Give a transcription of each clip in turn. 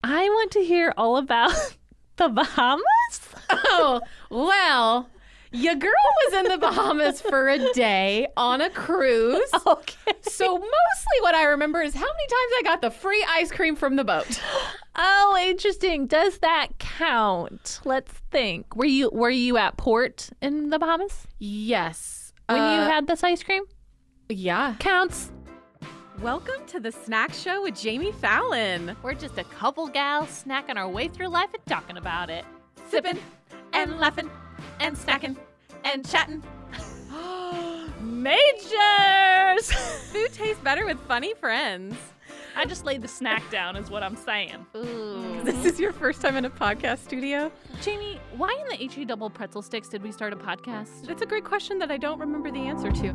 I want to hear all about the Bahamas. Oh, well, your girl was in the Bahamas for a day on a cruise. Okay. So mostly what I remember is how many times I got the free ice cream from the boat. Oh, interesting. Does that count? Let's think. Were you at port in the Bahamas Yes. when you had this ice cream? Yeah. Counts. Welcome to the Snack Show with Jami Fallon. We're just a couple gals snacking our way through life and talking about it. Sipping and laughing and snacking and chatting. Majors! Food tastes better with funny friends. I just laid the snack down is what I'm saying. Ooh. This is your first time in a podcast studio? Jamie, why in the HE double pretzel sticks did we start a podcast? That's a great question that I don't remember the answer to.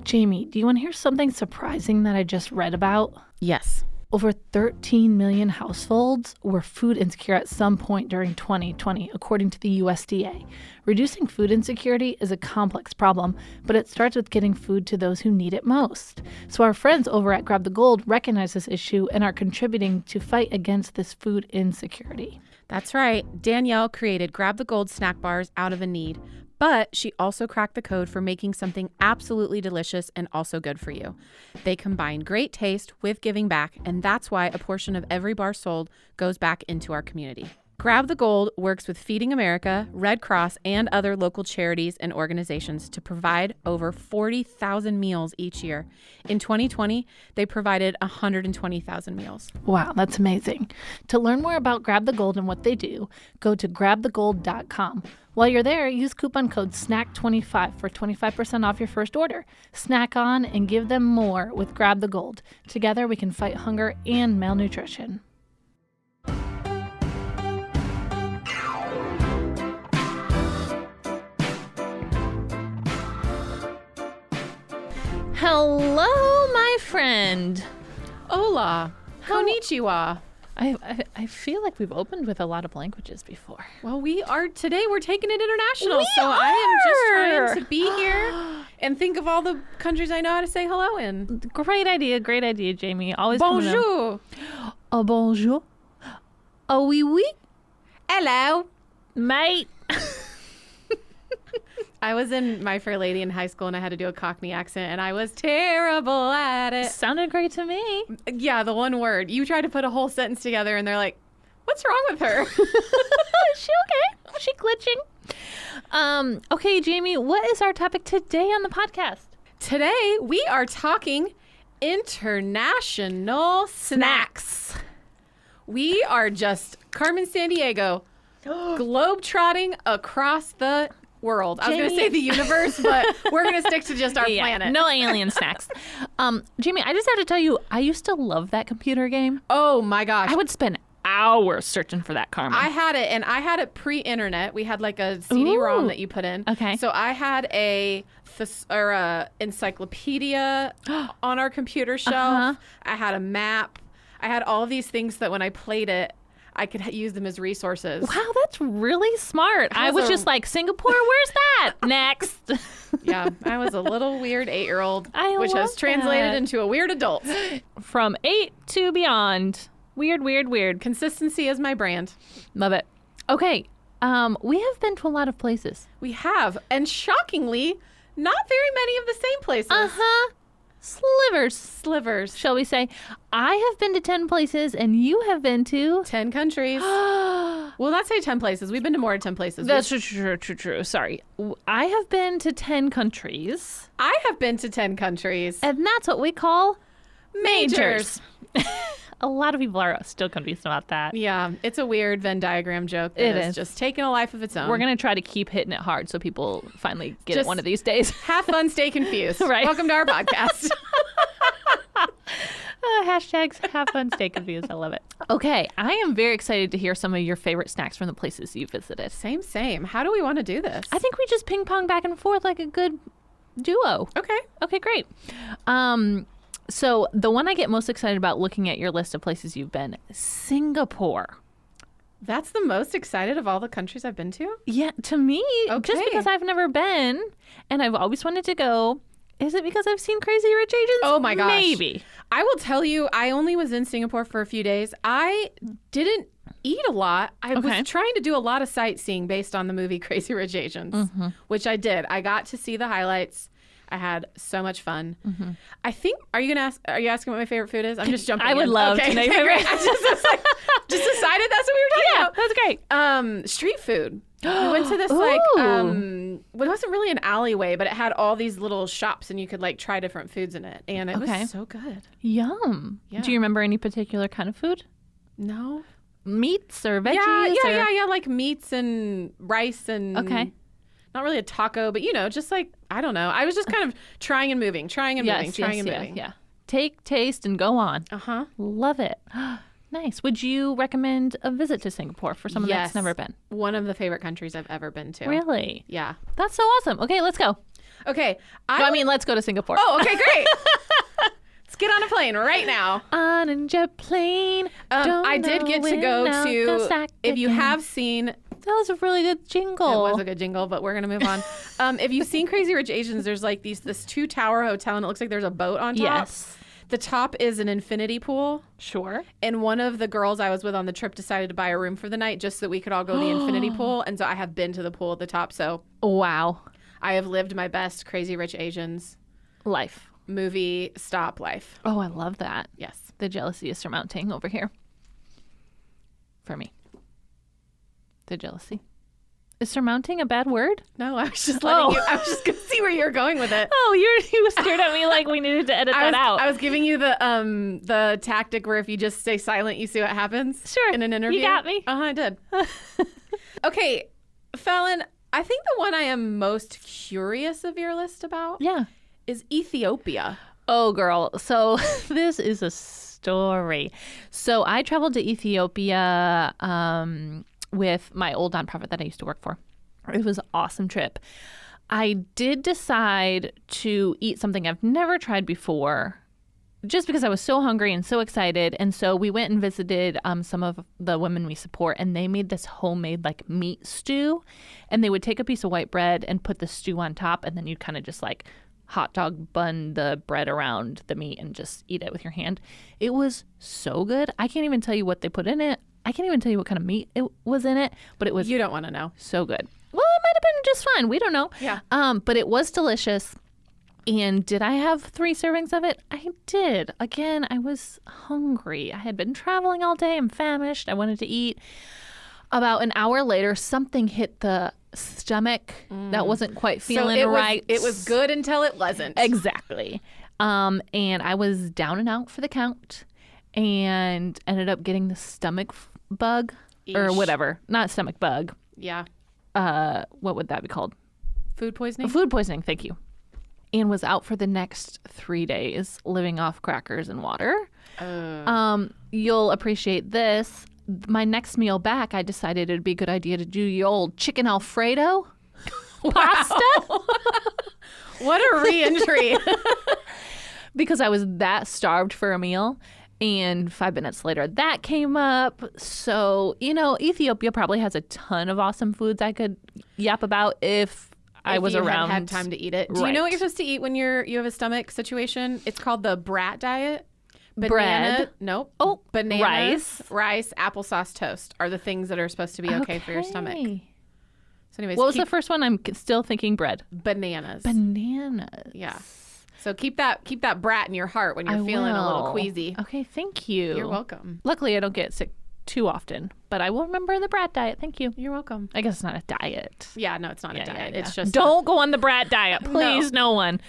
Jamie, do you want to hear something surprising that I just read about? Yes. Over 13 million households were food insecure at some point during 2020, according to the USDA. Reducing food insecurity is a complex problem, but it starts with getting food to those who need it most. So our friends over at Grab the Gold recognize this issue and are contributing to fight against this food insecurity. That's right. Danielle created Grab the Gold snack bars out of a need. But she also cracked the code for making something absolutely delicious and also good for you. They combine great taste with giving back, and that's why a portion of every bar sold goes back into our community. Grab the Gold works with Feeding America, Red Cross, and other local charities and organizations to provide over 40,000 meals each year. In 2020, they provided 120,000 meals. Wow, that's amazing. To learn more about Grab the Gold and what they do, go to grabthegold.com. While you're there, use coupon code SNACK25 for 25% off your first order. Snack on and give them more with Grab the Gold. Together, we can fight hunger and malnutrition. Hello, my friend. Hola. Konnichiwa. I feel like we've opened with a lot of languages before. Well, we're taking it international. I am just trying to be here and think of all the countries I know how to say hello in. Great idea, Jamie. Always Bonjour. Oh, bonjour. Oh, oui, oui. Hello. Mate. I was in My Fair Lady in high school and I had to do a Cockney accent and I was terrible at it. Sounded great to me. Yeah, the one word. You try to put a whole sentence together and they're like, what's wrong with her? Is she okay? Is she glitching? Okay, Jamie, what is our topic today on the podcast? Today, we are talking international snacks. We are just Carmen Sandiego globe-trotting across the world. I was going to say the universe, but we're going to stick to just our planet. No alien snacks. Jamie, I just have to tell you, I used to love that computer game. Oh my gosh. I would spend hours searching for that, Carmen. I had it, and I had it pre-internet. We had like a CD-ROM that you put in. Okay. So I had a encyclopedia on our computer shelf. I had a map. I had all of these things that when I played it, I could use them as resources. Wow, that's really smart. I was just like, Singapore, where's that? Next. Yeah, I was a little weird 8-year-old, which has love translated that. into a weird adult. From 8 to beyond. Weird. Consistency is my brand. Love it. Okay, we have been to a lot of places. We have, and shockingly, not very many of the same places. Slivers, Shall we say? I have been to 10 places and you have been to 10 countries. Well, not say 10 places. We've been to more than 10 places. That's true. Sorry. I have been to 10 countries. I have been to 10 countries. And that's what we call majors. A lot of people are still confused about that. Yeah, it's a weird Venn diagram joke that is just taking a life of its own. We're going to try to keep hitting it hard so people finally get it one of these days. Have fun, stay confused. Right. Welcome to our podcast. Hashtags have fun, stay confused. I love it. Okay, I am very excited to hear some of your favorite snacks from the places you visited. Same. How do we want to do this? I think we just ping pong back and forth like a good duo. Okay, great. So the one I get most excited about looking at your list of places you've been, Singapore. That's the most excited of all the countries I've been to? Yeah, to me, just because I've never been and I've always wanted to go. Is it because I've seen Crazy Rich Asians? Oh my gosh. Maybe. I will tell you, I only was in Singapore for a few days. I didn't eat a lot. I was trying to do a lot of sightseeing based on the movie Crazy Rich Asians, which I did. I got to see the highlights. I had so much fun. I think, are you asking what my favorite food is? I'm just jumping I would love to know your favorite. Great. I just decided that's what we were talking about. That's great. Street food. We went to this it wasn't really an alleyway, but it had all these little shops and you could like try different foods in it. And it was so good. Yum. Yeah. Do you remember any particular kind of food? No. Meats or veggies? Yeah. Like meats and rice and not really a taco, but just like, I don't know. I was just kind of trying and moving. Yeah. Take, taste, and go on. Love it. Nice. Would you recommend a visit to Singapore for someone that's never been? One of the favorite countries I've ever been to. Really? Yeah. That's so awesome. Okay, let's go. Okay. Let's go to Singapore. Oh, okay, great. Let's get on a plane right now. On a jet plane. I did get to go to, if you have seen... That was a really good jingle. It was a good jingle, but we're going to move on. If you've seen Crazy Rich Asians, there's like this 2-tower hotel, and it looks like there's a boat on top. Yes. The top is an infinity pool. Sure. And one of the girls I was with on the trip decided to buy a room for the night just so that we could all go to the infinity pool. And so I have been to the pool at the top. So wow. I have lived my best Crazy Rich Asians life. Movie stop life. Oh, I love that. Yes. The jealousy is surmounting over here. For me. The jealousy. Is surmounting a bad word? No, I was just letting you. I was just going to see where you're going with it. Oh, you stared at me like we needed to edit that out. I was giving you the tactic where if you just stay silent, you see what happens. Sure. In an interview. You got me. I did. Okay, Fallon, I think the one I am most curious of your list about is Ethiopia. Oh, girl. So this is a story. So I traveled to Ethiopia with my old nonprofit that I used to work for. It was an awesome trip. I did decide to eat something I've never tried before just because I was so hungry and so excited. And so we went and visited some of the women we support, and they made this homemade like meat stew. And they would take a piece of white bread and put the stew on top, and then you'd kind of just like hot dog bun the bread around the meat and just eat it with your hand. It was so good. I can't even tell you what they put in it. I can't even tell you what kind of meat it was in it, but it was... You don't want to know. So good. Well, it might have been just fine. We don't know. Yeah. But it was delicious. And did I have 3 servings of it? I did. Again, I was hungry. I had been traveling all day. I'm famished. I wanted to eat. About an hour later, something hit the stomach that wasn't quite feeling right. It was good until it wasn't. Exactly. And I was down and out for the count and ended up getting the stomach bug or whatever. Not stomach bug. Yeah. What would that be called? Food poisoning? Food poisoning. Thank you. And was out for the next 3 days living off crackers and water. You'll appreciate this. My next meal back, I decided it'd be a good idea to do the old chicken Alfredo pasta. What a re-entry. Because I was that starved for a meal. And 5 minutes later, that came up. So, Ethiopia probably has a ton of awesome foods I could yap about if I was around. Had time to eat it. Do you know what you're supposed to eat when you have a stomach situation? It's called the brat diet. Bread. Nope. Oh, bananas, rice, applesauce, toast are the things that are supposed to be okay for your stomach. So anyways, what was the first one? I'm still thinking bread. Bananas. Yeah. So keep that brat in your heart when you're feeling a little queasy. Okay, thank you. You're welcome. Luckily, I don't get sick too often, but I will remember the brat diet. Thank you. You're welcome. I guess it's not a diet. Yeah, no, it's not a diet. It's just don't go on the brat diet, please. No one.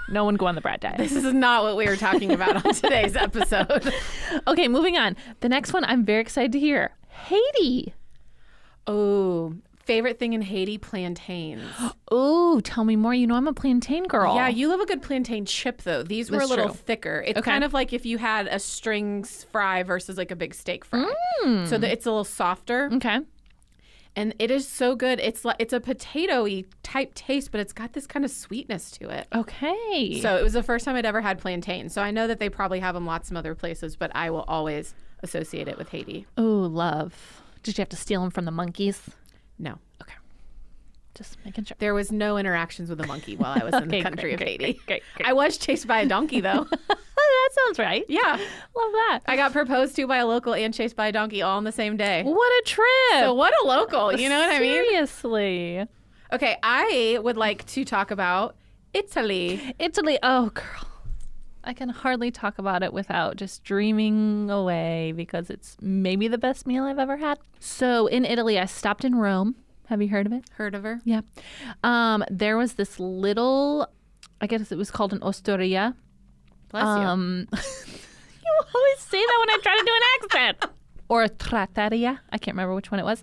No one go on the brat diet. This is not what we were talking about on today's episode. Okay, moving on. The next one I'm very excited to hear. Haiti. Oh, favorite thing in Haiti, plantains. Oh, tell me more. I'm a plantain girl. Yeah, you love a good plantain chip, though. These were a little thicker. It's kind of like if you had a strings fry versus like a big steak fry. So that it's a little softer. Okay. And it is so good. It's a potato-y type taste, but it's got this kind of sweetness to it. Okay. So it was the first time I'd ever had plantain. So I know that they probably have them lots of other places, but I will always associate it with Haiti. Oh, love. Did you have to steal them from the monkeys? No. Okay. Just making sure. There was no interactions with a monkey while I was in the country of Haiti. Great. I was chased by a donkey, though. That sounds right. Yeah. Love that. I got proposed to by a local and chased by a donkey all on the same day. What a trip. So what a local, you know what I mean? Seriously. Okay, I would like to talk about Italy. Italy. Oh, girl. I can hardly talk about it without just dreaming away because it's maybe the best meal I've ever had. So in Italy, I stopped in Rome. Have you heard of it? Heard of her? Yeah. There was this little, I guess it was called an osteria. Bless you. You always say that when I try to do an accent. Or a trattoria. I can't remember which one it was.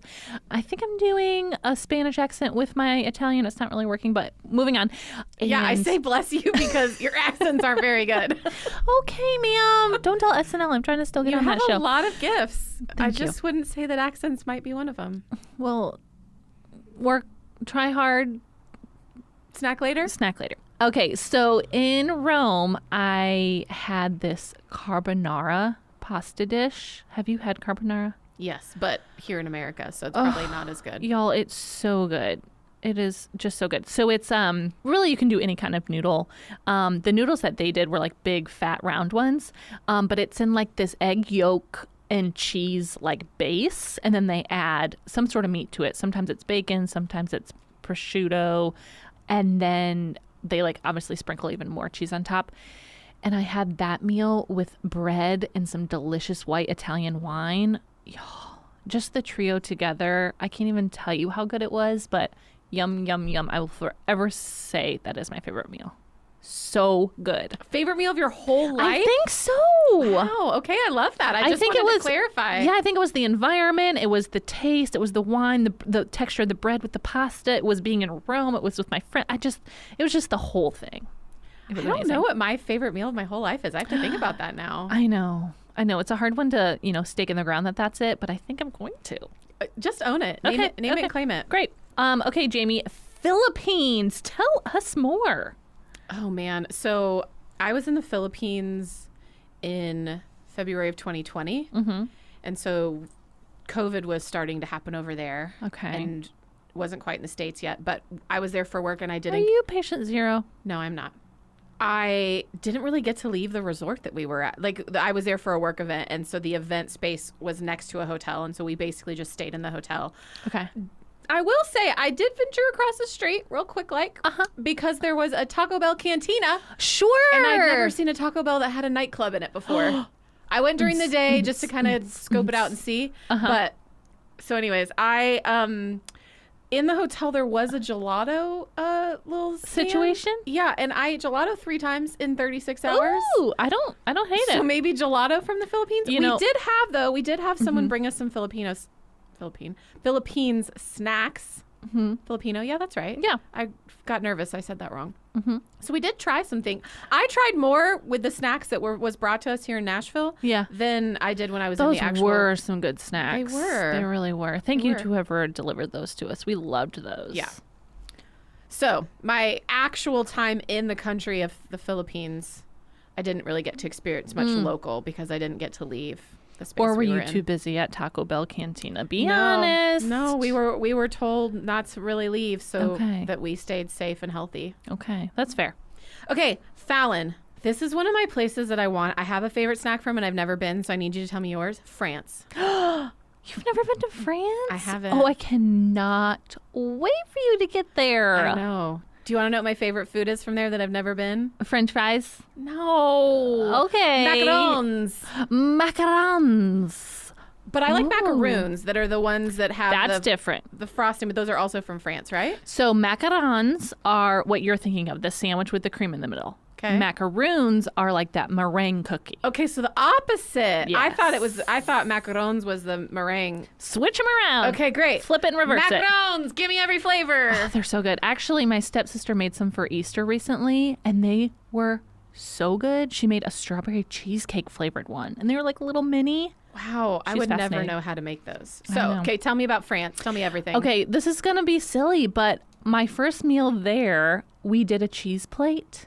I think I'm doing a Spanish accent with my Italian. It's not really working, but moving on. Yeah, I say bless you because your accents aren't very good. Okay, ma'am. Don't tell SNL. I'm trying to still get on that show. You have a lot of gifts. Thank I you. just wouldn't say that accents might be one of them. Well, try hard. Snack later? Snack later. Okay, so in Rome, I had this carbonara pasta dish. Have you had carbonara? Yes, but here in America, so it's probably not as good. Y'all, it's so good. It is just so good. So it's really you can do any kind of noodle. The noodles that they did were like big fat round ones, but it's in like this egg yolk and cheese like base, and then they add some sort of meat to it. Sometimes it's bacon, sometimes it's prosciutto, and then they like obviously sprinkle even more cheese on top. And I had that meal with bread and some delicious white Italian wine. Y'all, just the trio together. I can't even tell you how good it was, but yum, yum, yum. I will forever say that is my favorite meal. So good. Favorite meal of your whole life? I think so. Wow. Okay, I love that. I just think wanted it was to clarify. Yeah, I think it was the environment. It was the taste. It was the wine, the texture of the bread with the pasta. It was being in Rome. It was with my friend. It was just the whole thing. I don't know what my favorite meal of my whole life is. I have to think about that now. I know. It's a hard one to, stake in the ground that's it, but I think I'm going to. Just own it. Name it, claim it. Great. Okay, Jami, Philippines. Tell us more. Oh, man. So I was in the Philippines in February of 2020. Mm-hmm. And so COVID was starting to happen over there. Okay. And wasn't quite in the States yet. But I was there for work and I didn't. Are you patient zero? No, I'm not. I didn't really get to leave the resort that we were at. Like, I was there for a work event. And so the event space was next to a hotel. And so we basically just stayed in the hotel. Okay. I will say I did venture across the street real quick, because there was a Taco Bell Cantina. Sure. And I'd never seen a Taco Bell that had a nightclub in it before. I went during the day just to kind of scope it out and see. But so anyways, in the hotel there was a gelato little situation. Yeah, and I ate gelato 3 times in 36 hours. Ooh, I don't hate it. So maybe gelato from the Philippines. We did have someone bring us some Philippines snacks. Mm-hmm. Filipino, yeah, that's right. Yeah. I got nervous. I said that wrong. Mm-hmm. So we did try something. I tried more with the snacks that was brought to us here in Nashville than I did when I was in the actual. Those were some good snacks. They were. They really were. Thank you to whoever delivered those to us. We loved those. Yeah. So my actual time in the country of the Philippines, I didn't really get to experience much local because I didn't get to leave the space. Or were we you were too busy at Taco Bell Cantina? Be honest. No, we were told not to really leave so Okay. that we stayed safe and healthy. Okay, that's fair. Okay, Fallon. This is one of my places that I have a favorite snack from and I've never been, so I need you to tell me yours. France. You've never been to France? I haven't. Oh, I cannot wait for you to get there. I know. Do you want to know what my favorite food is from there that I've never been? French fries? No. Okay. Macarons. Macarons. But I like macaroons that are the ones that have That's different. The frosting, but those are also from France, right? So macarons are what you're thinking of, the sandwich with the cream in the middle. Okay. Macaroons are like that meringue cookie. Okay, so the opposite. Yes. I thought macarons was the meringue. Switch them around. Okay, great. Flip it and reverse it. Macarons, give me every flavor. Oh, they're so good. Actually, my stepsister made some for Easter recently, and they were so good. She made a strawberry cheesecake flavored one, and they were like little mini. Wow, I She's would never fascinating. know how to make those. I So, know. okay, tell me about France. Tell me everything. Okay, this is going to be silly, but my first meal there, we did a cheese plate.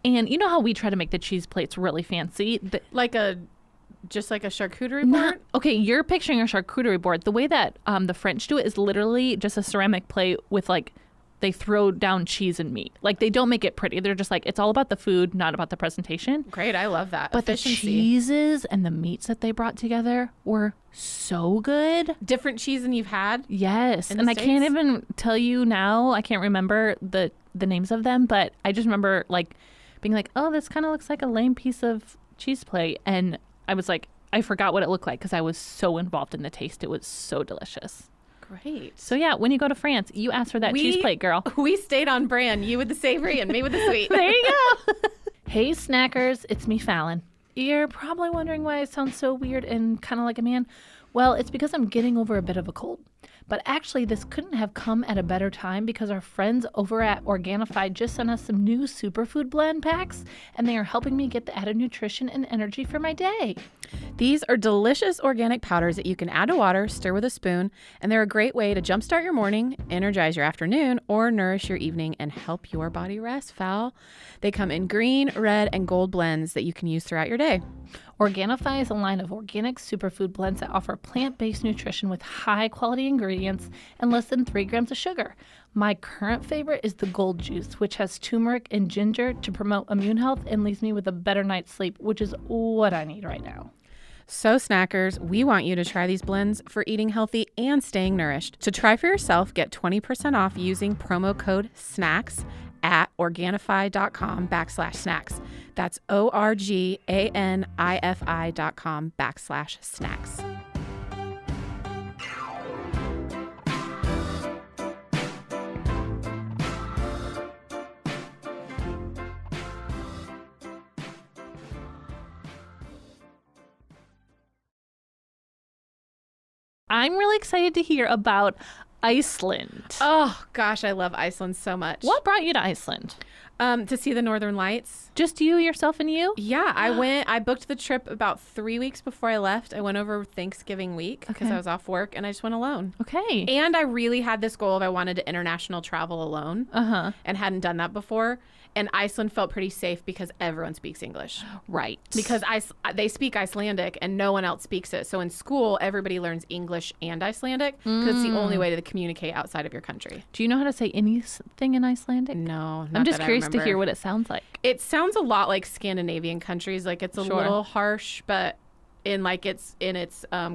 And you know how we try to make the cheese plates really fancy? Just like a charcuterie board? Okay, you're picturing a charcuterie board. The way that the French do it is literally just a ceramic plate with like they throw down cheese and meat. Like, they don't make it pretty. They're just like, it's all about the food, not about the presentation. Great. I love that. But Efficiency. the cheeses and the meats that they brought together were so good. Different cheese than you've had? Yes. In And the I can't States? even tell you now. I can't remember the names of them, but I just remember like being like, oh, this kind of looks like a lame piece of cheese plate. And I was like, I forgot what it looked like because I was so involved in the taste. It was so delicious. Great. So yeah, when you go to France, you ask for that cheese plate, girl. We stayed on brand. You with the savory and me with the sweet. There you go. Hey, snackers, it's me, Fallon. You're probably wondering why I sound so weird and kind of like a man. Well, it's because I'm getting over a bit of a cold. But actually, this couldn't have come at a better time because our friends over at Organifi just sent us some new superfood blend packs, and they are helping me get the added nutrition and energy for my day. These are delicious organic powders that you can add to water, stir with a spoon, and they're a great way to jumpstart your morning, energize your afternoon, or nourish your evening and help your body rest, Fal. They come in green, red, and gold blends that you can use throughout your day. Organifi is a line of organic superfood blends that offer plant-based nutrition with high-quality ingredients and less than 3 grams of sugar. My current favorite is the gold juice, which has turmeric and ginger to promote immune health and leaves me with a better night's sleep, which is what I need right now. So snackers, we want you to try these blends for eating healthy and staying nourished. To try for yourself, get 20% off using promo code SNACKS at Organifi.com/snacks. That's ORGANIFI.com/snacks. I'm really excited to hear about Iceland. Oh gosh, I love Iceland so much. What brought you to Iceland? To see the Northern Lights. Just you, yourself, and you? Yeah, I booked the trip about 3 weeks before I left. I went over Thanksgiving week because Okay. I was off work and I just went alone. Okay. And I really had this goal of I wanted to international travel alone and hadn't done that before. And Iceland felt pretty safe because everyone speaks English. Right. Because they speak Icelandic and no one else speaks it. So in school, everybody learns English and Icelandic because it's the only way to communicate outside of your country. Do you know how to say anything in Icelandic? No, not I'm just that I curious to remember. hear what it sounds like. It sounds a lot like Scandinavian countries. Like it's a Sure. little harsh, but in its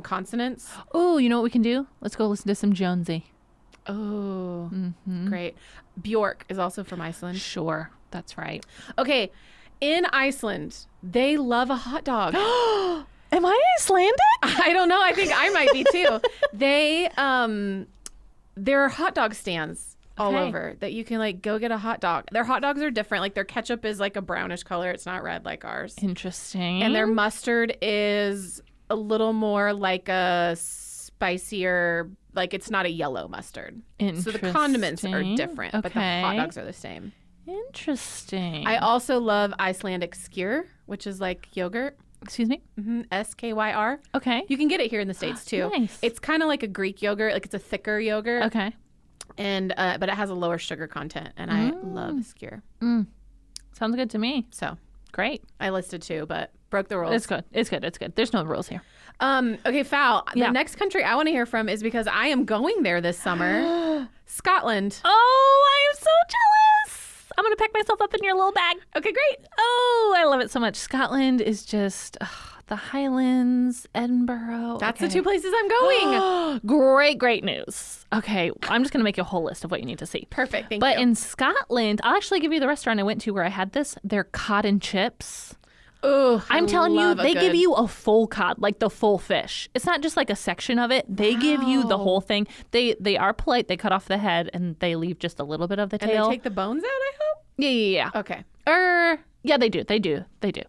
consonants. Oh, you know what we can do? Let's go listen to some Jonesy. Oh, great. Bjork is also from Iceland. Sure. That's right. Okay, in Iceland, they love a hot dog. Am I Icelandic? I don't know. I think I might be too. There are hot dog stands all Okay. over that you can like go get a hot dog. Their hot dogs are different. Like their ketchup is like a brownish color. It's not red like ours. Interesting. And their mustard is a little more like a spicier, like it's not a yellow mustard. So the condiments are different, but the hot dogs are the same. Interesting. I also love Icelandic skyr, which is like yogurt. Excuse me? SKYR. Okay. You can get it here in the States too. Nice. It's kind of like a Greek yogurt, like it's a thicker yogurt. Okay. And but it has a lower sugar content, and I love skyr. Sounds good to me. So Great. I listed two, but broke the rules. It's good. It's good. It's good. There's no rules here. Okay, Fal. Yeah. The next country I want to hear from is because I am going there this summer. Scotland. Oh, I am so jealous. I'm going to pack myself up in your little bag. Okay, great. Oh, I love it so much. Scotland is just the Highlands, Edinburgh. That's the two places I'm going. Great news. Okay, I'm just going to make you a whole list of what you need to see. Perfect. Thank But you. in Scotland, I'll actually give you the restaurant I went to where I had this. They're cod and chips. Oh, I'm telling you, they give you a full cod, like the full fish. It's not just like a section of it. They give you the whole thing. They are polite. They cut off the head and they leave just a little bit of the And tail. they take the bones out, I hope? Yeah. Okay. Yeah, they do. Okay.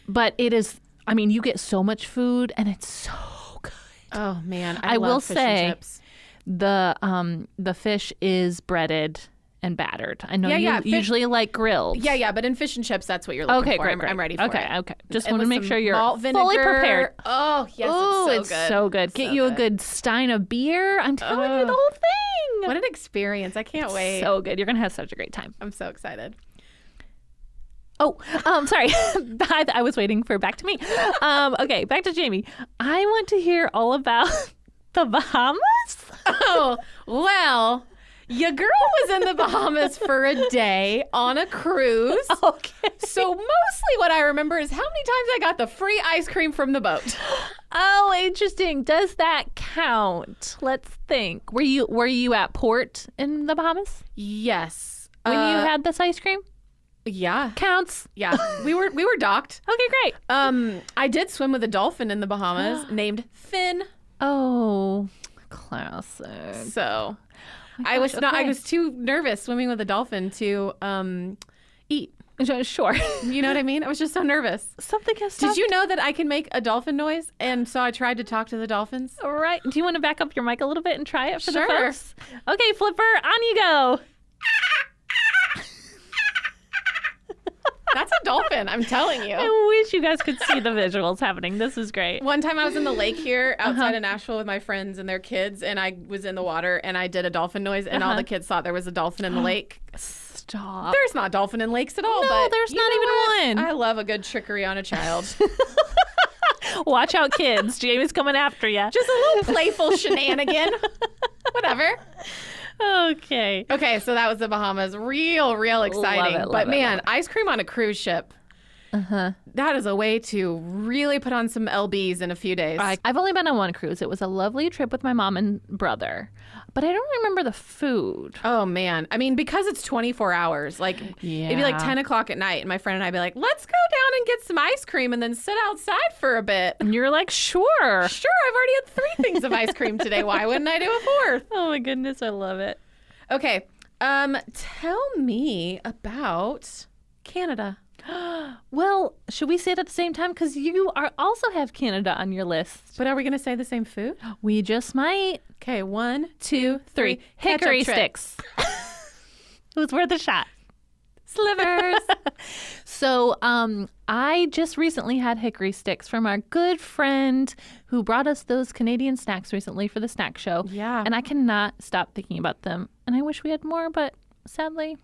But it is, I mean, you get so much food and it's so good. Oh, man. I I will love fish say- and chips. The fish is breaded and battered. I know you fish- usually like grilled. Yeah, but in fish and chips, that's what you're looking Okay, for. great. I'm ready for it. Okay. Just And want to with make some sure you're malt fully vinegar. prepared. Oh, yes, Oh, it's so good. Get you a good stein of beer. I'm telling you the whole thing. What an experience. I can't wait. So good. You're going to have such a great time. I'm so excited. Oh, sorry. I was waiting for back to me. Okay, back to Jami. I want to hear all about the Bahamas. Oh, well, Your girl was in the Bahamas for a day on a cruise. Okay. So mostly what I remember is how many times I got the free ice cream from the boat. Oh, interesting. Does that count? Let's think. Were you at port in the Bahamas Yes. when you had this ice cream? Yeah. Counts. Yeah. We were docked. Okay, great. I did swim with a dolphin in the Bahamas named Finn. Oh, classic. So I gosh, was too nervous swimming with a dolphin to eat. Sure. You know what I mean? I was just so nervous. Something has Did you know that I can make a dolphin noise? And so I tried to talk to the dolphins. All right. Do you want to back up your mic a little bit and try it for the Sure. folks? Okay, Flipper, on you go. That's a dolphin, I'm telling you. I wish you guys could see the visuals happening. This is great. One time I was in the lake here outside of Nashville with my friends and their kids, and I was in the water and I did a dolphin noise, and all the kids thought there was a dolphin in the lake. Stop. There's not dolphin in lakes at all. No, but there's you not know even what? one. I love a good trickery on a child. Watch out, kids. Jamie's coming after you. Just a little playful shenanigan. Whatever. Okay. Okay, so that was the Bahamas. Real exciting. Love it. Ice cream on a cruise ship. That is a way to really put on some LBs in a few days. I've only been on one cruise. It was a lovely trip with my mom and brother, but I don't remember the food. Oh, man. I mean, because it's 24 hours, like it'd be like 10 o'clock at night, and my friend and I'd be like, let's go down and get some ice cream and then sit outside for a bit. And you're like, sure. Sure, I've already had 3 things of ice cream today. Why wouldn't I do a 4th? Oh, my goodness. I love it. Okay. Tell me about Canada. Well, should we say it at the same time? Because you also have Canada on your list. But are we going to say the same food? We just might. Okay, 1, 2, 3. Hickory Ketchup sticks. It was worth a shot. Slivers. So I just recently had hickory sticks from our good friend who brought us those Canadian snacks recently for the snack show. Yeah. And I cannot stop thinking about them. And I wish we had more, but sadly,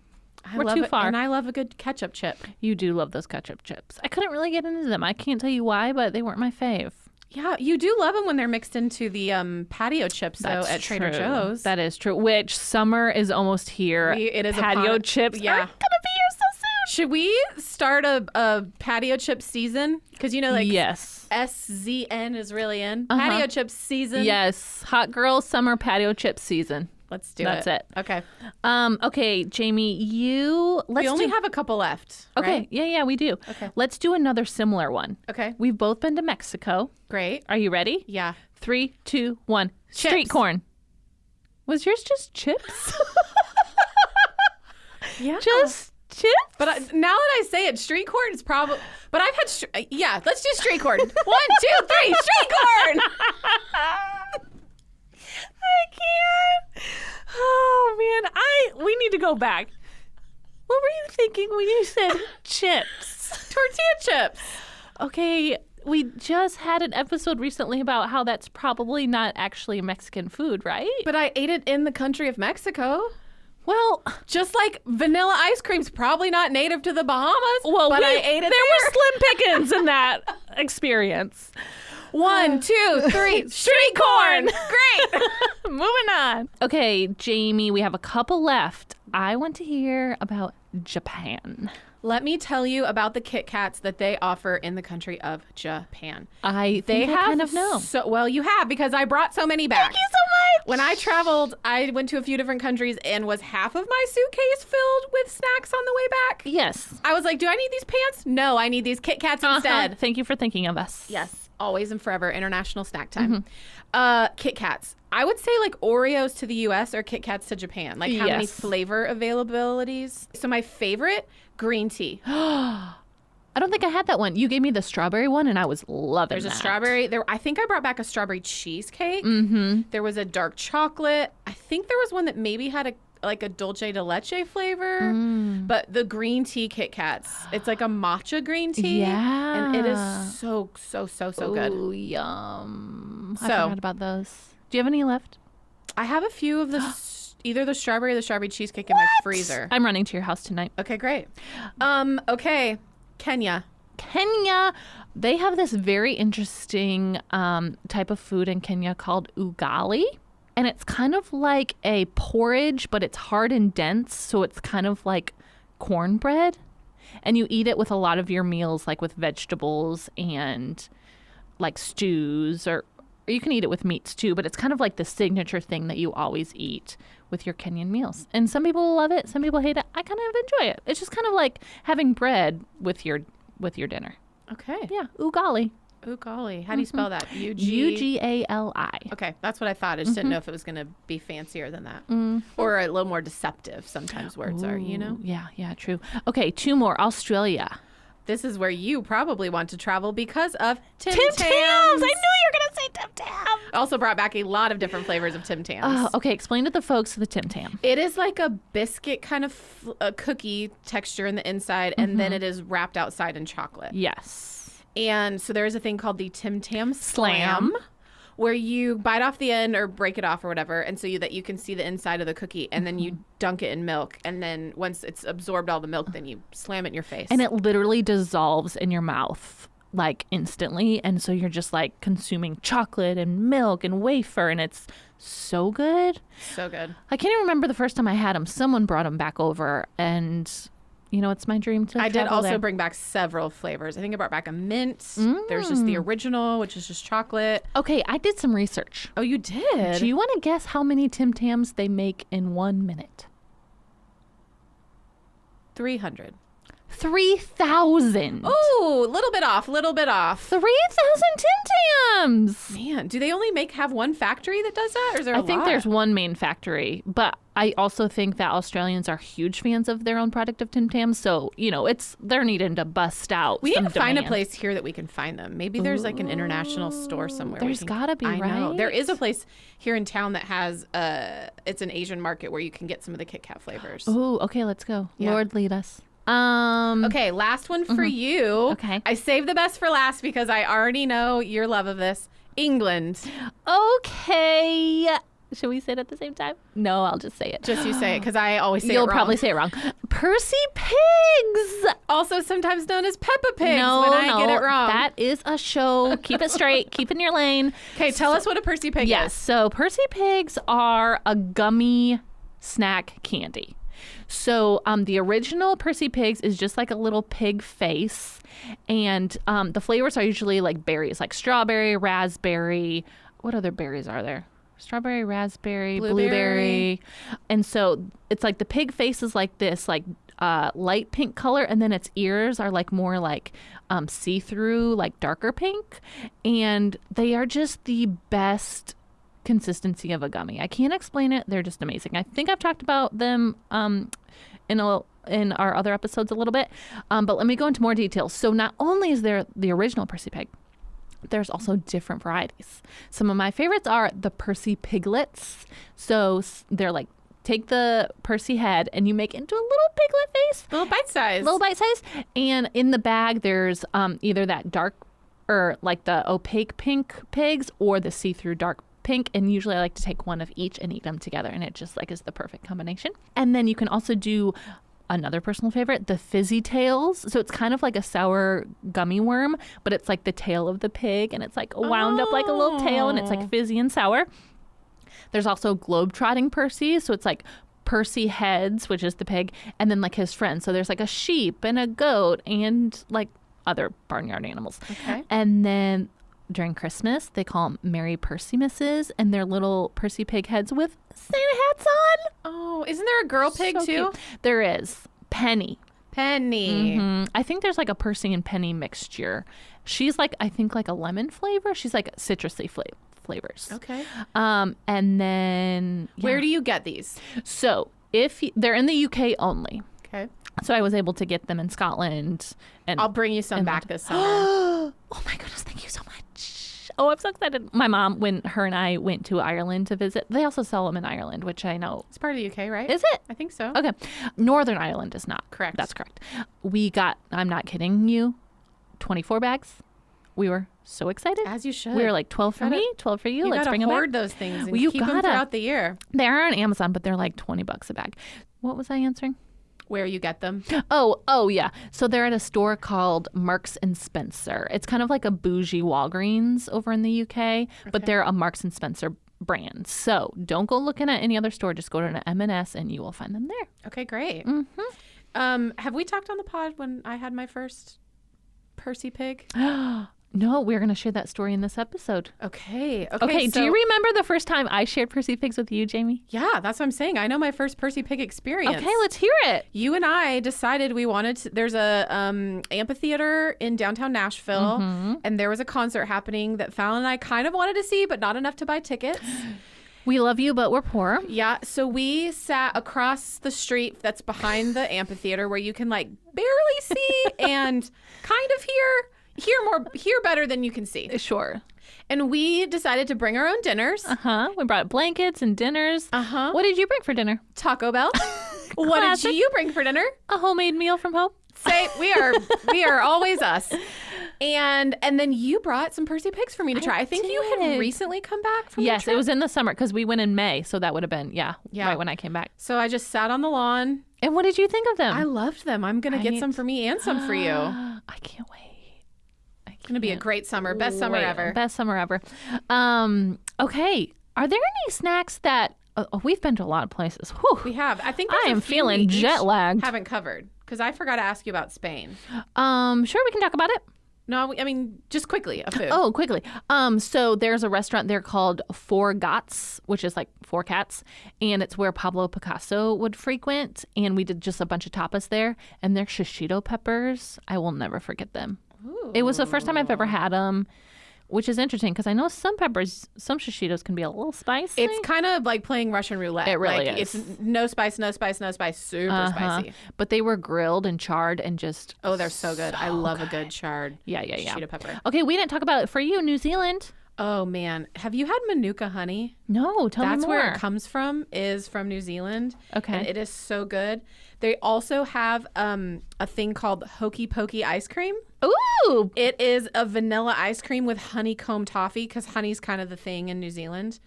we're too far. And I love a good ketchup chip. You do love those ketchup chips. I couldn't really get into them. I can't tell you why, but they weren't my fave. Yeah, you do love them when they're mixed into the patio chips, though, That's at Trader true. Joe's. That is true. Which summer is almost here. It is patio upon- chips yeah. are gonna be here so soon. Should we start a patio chip season? Because, yes. SZN is really in. Patio chip season. Yes. Hot girl summer patio chip season. Let's do That's it. Okay. Okay, Jamie, We only have a couple left. Okay, right? yeah, we do. Okay. Let's do another similar one. Okay. We've both been to Mexico. Great. Are you ready? Yeah. 3, 2, 1. Chips. Street corn. Was yours just chips? Yeah. Just chips? But now that I say it, street corn is probably. But I've had. Yeah, let's do street corn. 1, 2, 3, street corn. I can't. Oh man, we need to go back. What were you thinking when you said chips? Tortilla chips. Okay, we just had an episode recently about how that's probably not actually Mexican food, right? But I ate it in the country of Mexico. Well, Just like vanilla ice cream's probably not native to the Bahamas. But I ate it there were slim pickings in that experience. 1, 2, 3, street corn. Great. Moving on. Okay, Jamie, we have a couple left. I want to hear about Japan. Let me tell you about the Kit Kats that they offer in the country of Japan. I kind of know. Well, you have, because I brought so many back. Thank you so much. When I traveled, I went to a few different countries, and was half of my suitcase filled with snacks on the way back? Yes. I was like, do I need these pants? No, I need these Kit Kats instead. Thank you for thinking of us. Yes. Always and forever, international snack time. Kit Kats. I would say like Oreos to the U.S. or Kit Kats to Japan. Like how many Yes. flavor availabilities? So my favorite, green tea. I don't think I had that one. You gave me the strawberry one, and I was loving There's that. a strawberry. I think I brought back a strawberry cheesecake. Mm-hmm. There was a dark chocolate. I think there was one that maybe had a dulce de leche flavor. But the green tea Kit Kats, it's like a matcha green tea. Yeah. And it is so good. Oh, yum. I So- forgot about those. Do you have any left? I have a few of the either the strawberry or the strawberry cheesecake in my freezer. I'm running to your house tonight. Okay, great. Okay, Kenya. Kenya, they have this very interesting type of food in Kenya called ugali. And it's kind of like a porridge, but it's hard and dense. So it's kind of like cornbread. And you eat it with a lot of your meals, like with vegetables and like stews, or you can eat it with meats too, but it's kind of like the signature thing that you always eat with your Kenyan meals. And some people love it, some people hate it. I kind of enjoy it. It's just kind of like having bread with your dinner. Okay. Yeah, ugali. Ugali. How do you spell that? Ugali. Okay, that's what I thought. I just didn't know if it was going to be fancier than that. Or a little more deceptive sometimes words are, you know? Yeah, true. Okay, 2 more. Australia. This is where you probably want to travel because of Tim Tams. Tams. I knew you were going to say Tim Tams. Also brought back a lot of different flavors of Tim Tams. Okay, explain to the folks the Tim Tam. It is like a biscuit kind of a cookie texture in the inside, and then it is wrapped outside in chocolate. Yes. And so there is a thing called the Tim Tam Slam, where you bite off the end or break it off or whatever, and so that you can see the inside of the cookie, and then you dunk it in milk, and then once it's absorbed all the milk, then you slam it in your face. And it literally dissolves in your mouth like instantly, and so you're just like consuming chocolate and milk and wafer, and it's so good. So good. I can't even remember the first time I had them. Someone brought them back over, and you know, it's my dream to I did also there. bring back several flavors. I think I brought back a mint. There's just the original, which is just chocolate. Okay, I did some research. Oh, you did? Do you want to guess how many Tim Tams they make in 1 minute? 300. 3,000. Oh, little bit off. 3,000 Tim Tams. Man, do they only have one factory that does that, or is there a lot? I think there's one main factory, but I also think that Australians are huge fans of their own product of Tim Tams, so you know they're needing to bust out. We need to find a demand. place here that we can find them. Maybe there's like an international store somewhere. There's gotta be, I know. right? There is a place here in town that has it's an Asian market where you can get some of the Kit Kat flavors. Oh, okay, let's go. Yeah. Lord lead us. Okay, last one for you. Okay. I saved the best for last because I already know your love of this. England. Okay. Should we say it at the same time? No, I'll just say it. Just you say it because I always say it You'll wrong. probably say it wrong. Percy Pigs. Also sometimes known as Peppa Pigs No, when I get it wrong. That is a show. Keep it straight. Keep in your lane. Okay, tell us what a Percy Pig Yes. is. So Percy Pigs are a gummy snack candy. So the original Percy Pigs is just like a little pig face. And the flavors are usually like berries, like strawberry, raspberry. What other berries are there? Strawberry, raspberry, blueberry. And so it's like the pig face is like this, like light pink color. And then its ears are like more like see-through, like darker pink. And they are just the best consistency of a gummy. I can't explain it. They're just amazing. I think I've talked about them in our other episodes a little bit, but let me go into more details. So not only is there the original Percy Pig, there's also different varieties. Some of my favorites are the Percy Piglets. So they're like, take the Percy head and you make it into a little piglet face. Little bite size. And in the bag, there's either that dark or like the opaque pink pigs or the see-through dark pink, and usually I like to take one of each and eat them together, and it just like is the perfect combination. And then you can also do another personal favorite, the Fizzy Tails. So it's kind of like a sour gummy worm, but it's like the tail of the pig, and it's like wound up like a little tail, and it's like fizzy and sour. There's also globe-trotting Percy, so it's like Percy heads, which is the pig, and then like his friends. So there's like a sheep and a goat and like other barnyard animals. Okay. And then during Christmas, they call them Merry Percymases, and they're little Percy pig heads with Santa hats on. Oh, isn't there a girl pig So too? cute. There is. Penny. Penny. I think there's like a Percy and Penny mixture. She's like, I think like a lemon flavor. She's like citrusy flavors. Okay. And then Where do you get these? So they're in the UK only. Okay. So I was able to get them in Scotland. And I'll bring you some back this summer. Oh my goodness, thank you so much. Oh, I'm so excited. My mom, when her and I went to Ireland to visit, they also sell them in Ireland, which I know. It's part of the UK, right? Is it? I think so. Okay. Northern Ireland is not. Correct. That's correct. We got, I'm not kidding you, 24 bags. We were so excited. As you should. We were like 12 for me, 12 for you. Let's bring them hoard back. those things and Well, you keep them gotta. throughout the year. They are on Amazon, but they're like $20 a bag. What was I answering? Where you get them. Oh yeah. So they're at a store called Marks and Spencer. It's kind of like a bougie Walgreens over in the UK, but they're a Marks and Spencer brands. So don't go looking at any other store. Just go to an M&S and you will find them there. Okay, great. Have we talked on the pod when I had my first Percy pig? No, we're going to share that story in this episode. Okay. Okay, do you remember the first time I shared Percy pigs with you, Jamie? Yeah, that's what I'm saying. I know my first Percy pig experience. Okay, let's hear it. You and I decided we wanted to, there's a amphitheater in downtown Nashville, and there was a concert happening that Fallon and I kind of wanted to see, but not enough to buy tickets. We love you, but we're poor. Yeah, so we sat across the street that's behind the amphitheater where you can like barely see and kind of hear better than you can see. Sure. And we decided to bring our own dinners. We brought blankets and dinners. What did you bring for dinner? Taco Bell. What did you bring for dinner? A homemade meal from home. Say we are always us. And then you brought some Percy pigs for me to try. I think you had recently come back from Yes, the trip. it was in the summer because we went in May, so that would have been right when I came back. So I just sat on the lawn. And what did you think of them? I loved them. I'm gonna get some for me and some for you. I can't wait. It's gonna be a great summer. Best summer ever. Best summer ever. Okay. Are there any snacks that we've been to a lot of places? Whew. We have. I think I am feeling jet lagged. Haven't covered because I forgot to ask you about Spain. Sure, we can talk about it. No, I mean just quickly. A food. Oh, quickly. So there's a restaurant there called Four Gats, which is like four cats, and it's where Pablo Picasso would frequent. And we did just a bunch of tapas there, and their shishito peppers. I will never forget them. Ooh. It was the first time I've ever had them, which is interesting because I know some peppers, some shishitos can be a little spicy. It's kind of like playing Russian roulette. It really is. It's no spice, super spicy. But they were grilled and charred and just they're so good. I love a good charred yeah. shishito pepper. Okay, we didn't talk about it for you, New Zealand. Oh man, have you had Manuka honey? No, tell me more. That's where it comes from. Is from New Zealand. Okay, and it is so good. They also have a thing called Hokey Pokey ice cream. Ooh! It is a vanilla ice cream with honeycomb toffee because honey's kind of the thing in New Zealand.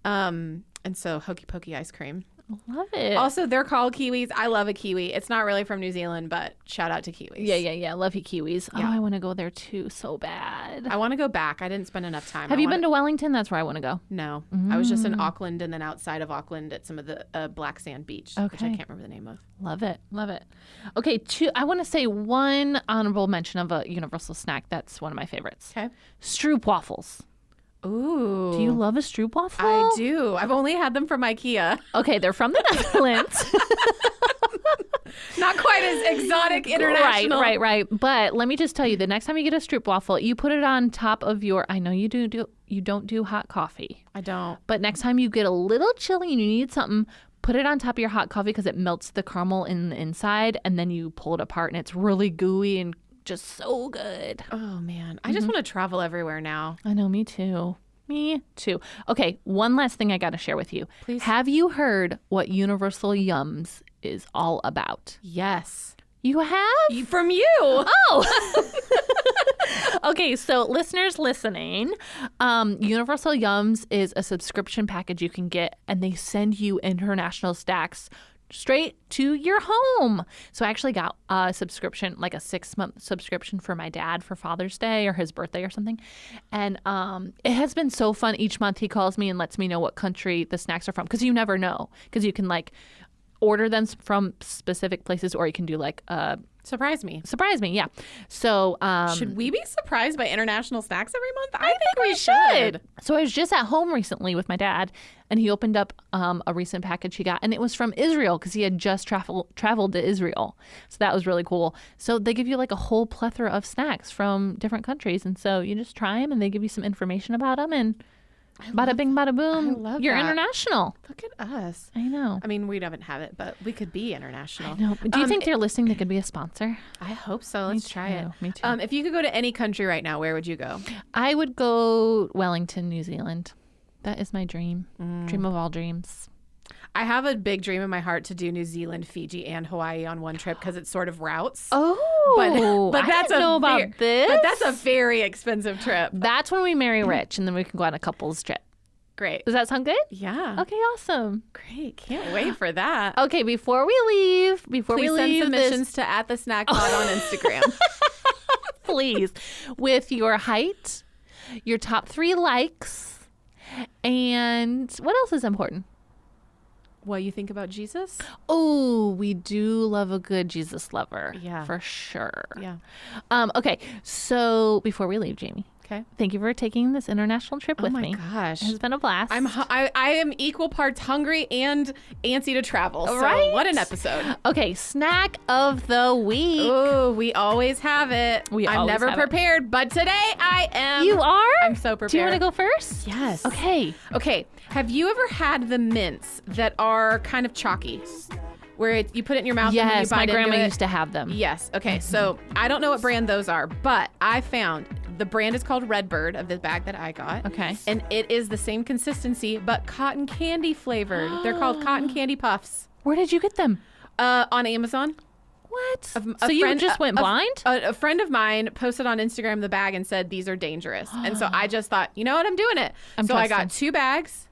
And so Hokey Pokey ice cream. Love it. Also, they're called kiwis. I love a kiwi. It's not really from New Zealand, but shout out to kiwis. Yeah. Love you, kiwis. Yeah. Oh, I want to go there too so bad. I want to go back. I didn't spend enough time. Have you been to Wellington? That's where I want to go. No. I was just in Auckland and then outside of Auckland at some of the black sand beach, which I can't remember the name of. Love it. Okay, I want to say one honorable mention of a universal snack that's one of my favorites. Okay. Stroopwafels. Ooh. Do you love a stroopwafel? I do. I've only had them from IKEA. Okay, they're from the Netherlands. Not quite as exotic international. Right. But let me just tell you, the next time you get a stroopwafel, you put it on top of your, I know you don't do hot coffee. I don't. But next time you get a little chilly and you need something, put it on top of your hot coffee because it melts the caramel in the inside, and then you pull it apart and it's really gooey and just so good. Oh man, I just want to travel everywhere now. I know, me too. Okay, one last thing I got to share with you. Please. Have you heard what Universal Yums is all about? Yes. You have? From you. Oh. Okay, so listeners listening, Universal Yums is a subscription package you can get, and they send you international stacks straight to your home. So I actually got a subscription, like a 6-month subscription for my dad for Father's Day or his birthday or something. And it has been so fun. Each month he calls me and lets me know what country the snacks are from, because you never know, because you can like order them from specific places, or you can do like Surprise me, yeah. So should we be surprised by international snacks every month? I think we should. So I was just at home recently with my dad, and he opened up a recent package he got, and it was from Israel because he had just traveled to Israel. So that was really cool. So they give you like a whole plethora of snacks from different countries, and so you just try them, and they give you some information about them, and bada bing, bada boom. I love You're that. International. Look at us. I know. I mean, we haven't have it, but we could be international. I know. Do you think they're listening? They could be a sponsor? I hope so. Let's try it. Me too. If you could go to any country right now, where would you go? I would go Wellington, New Zealand. That is my dream. Dream of all dreams. I have a big dream in my heart to do New Zealand, Fiji, and Hawaii on one trip because it's sort of routes. Oh, but I that's didn't know about this. But that's a very expensive trip. That's when we marry rich, and then we can go on a couple's trip. Great. Does that sound good? Yeah. Okay, awesome. Great. Can't wait for that. Okay, before we leave, Please send submissions to @thesnackpod on Instagram. Please, with your height, your top 3 likes, And what else is important? What you think about Jesus? Oh, we do love a good Jesus lover. Yeah. For sure. Yeah. Okay, so before we leave, Jamie, Okay. thank you for taking this international trip with me. Oh my gosh. It has been a blast. I am equal parts hungry and antsy to travel. So Right? what an episode. Okay, snack of the week. Ooh, we always have it. I'm always never have it. prepared, but today I am. You are? I'm so prepared. Do you want to go first? Yes. Okay. Okay. Have you ever had the mints that are kind of chalky? Where you put it in your mouth and then you Yes, bite my into grandma it? used to have them. Yes. Okay. So I don't know what brand those are, but I found the brand is called Redbird of the bag that I got. Okay. And it is the same consistency, but cotton candy flavored. They're called cotton candy puffs. Where did you get them? On Amazon. What? So you just went blind? A friend of mine posted on Instagram the bag and said these are dangerous. And so I just thought, you know what, I'm doing it. I'm I got trusting. 2 bags.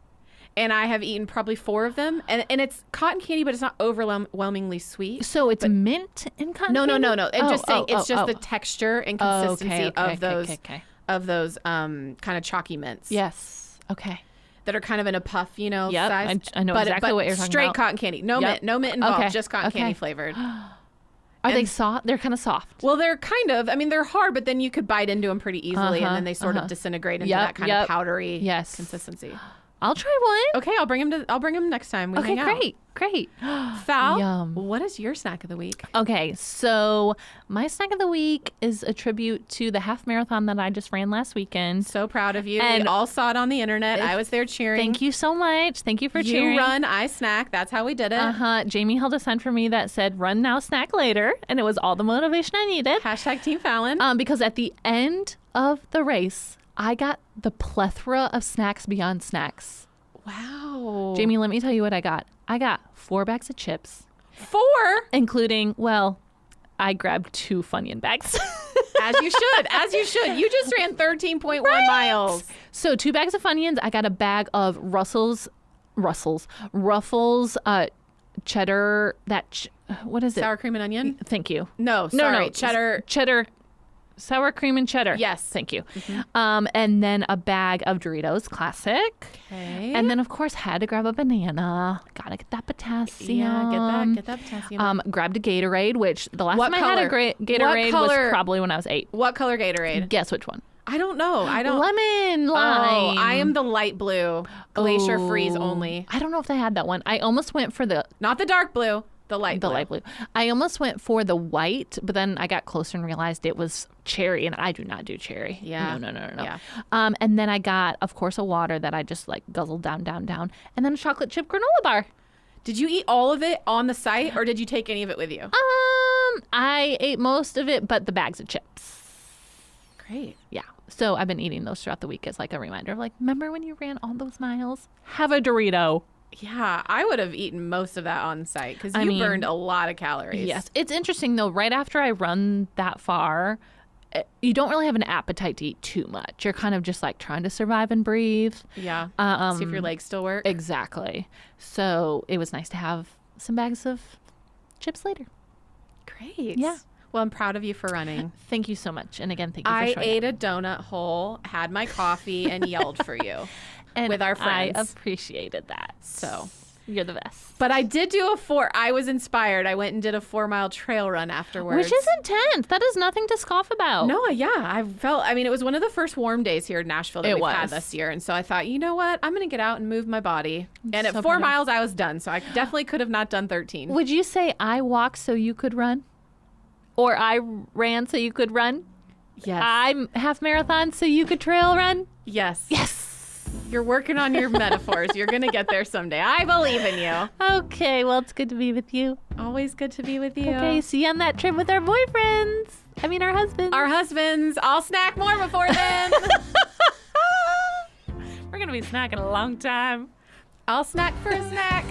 And I have eaten probably 4 of them. And it's cotton candy, but it's not overwhelmingly sweet. So it's mint in cotton No. candy? I'm just saying it's just the texture and consistency of those kind of chalky mints. Yes. Okay. That are kind of in a puff, Yep, size. I know exactly what you're talking straight about. cotton candy. No Yep. mint involved, Okay, just cotton okay. candy flavored. Are they soft? They're kind of soft. Well, they're kind of, they're hard, but then you could bite into them pretty easily and then they sort of disintegrate into that kind of powdery consistency. I'll try one. Okay, I'll bring them next time we hang out. Great. Fal, Yum. what is your snack of the week? Okay, so my snack of the week is a tribute to the half marathon that I just ran last weekend. So proud of you. And we all saw it on the internet. I was there cheering. Thank you so much. Thank you for cheering. You run, I snack. That's how we did it. Jamie held a sign for me that said "Run now, snack later," and it was all the motivation I needed. Hashtag Team Fallon. Because at the end of the race, I got the plethora of snacks beyond snacks. Wow. Jamie, let me tell you what I got. I got 4 bags of chips. 4? Including, I grabbed 2 Funyun bags. As you should. You just ran 13.1 miles. So 2 bags of Funyuns. I got a bag of Ruffles, cheddar, what is it? Sour cream and onion? Thank you. No, Cheddar, sour cream and cheddar. Yes. Thank you. And then a bag of Doritos Classic. Okay. And then, of course, had to grab a banana. Gotta get that potassium. Yeah, get that potassium. Grabbed a Gatorade, which the last What time I had a color? Gatorade What color? was probably when I was 8. What color Gatorade? Guess which one? I don't know. Lemon, lime. Oh, I am the light blue. Glacier freeze only. I don't know if they had that one. I almost went for Not the dark blue. The light blue. I almost went for the white, but then I got closer and realized it was cherry, and I do not do cherry. Yeah. No. Yeah. And then I got, of course, a water that I just guzzled down, and then a chocolate chip granola bar. Did you eat all of it on the site, or did you take any of it with you? I ate most of it, but the bags of chips. Great. Yeah. So I've been eating those throughout the week as a reminder of remember when you ran all those miles? Have a Dorito. Yeah, I would have eaten most of that on site because you burned a lot of calories. Yes. It's interesting, though. Right after I run that far, you don't really have an appetite to eat too much. You're kind of just trying to survive and breathe. Yeah. See if your legs still work. Exactly. So it was nice to have some bags of chips later. Great. Yeah. Well, I'm proud of you for running. Thank you so much. And again, thank you for I showing ate up. a donut hole, had my coffee, and yelled for you And with our friends. I appreciated that. So you're the best. But I did do I was inspired. I went and did a 4-mile trail run afterwards. Which is intense. That is nothing to scoff about. No, yeah. It was one of the first warm days here in Nashville that we've had this year. And so I thought, you know what? I'm going to get out and move my body. And at 4 miles, I was done. So I definitely could have not done 13. Would you say I walked so you could run? Or I ran so you could run? Yes. I'm half marathon so you could trail run? Yes. Yes. You're working on your metaphors. You're going to get there someday. I believe in you. Okay, well, it's good to be with you. Always good to be with you. Okay, see you on that trip with our boyfriends. Our husbands. Our husbands. I'll snack more before then. We're going to be snacking a long time. I'll snack for a snack.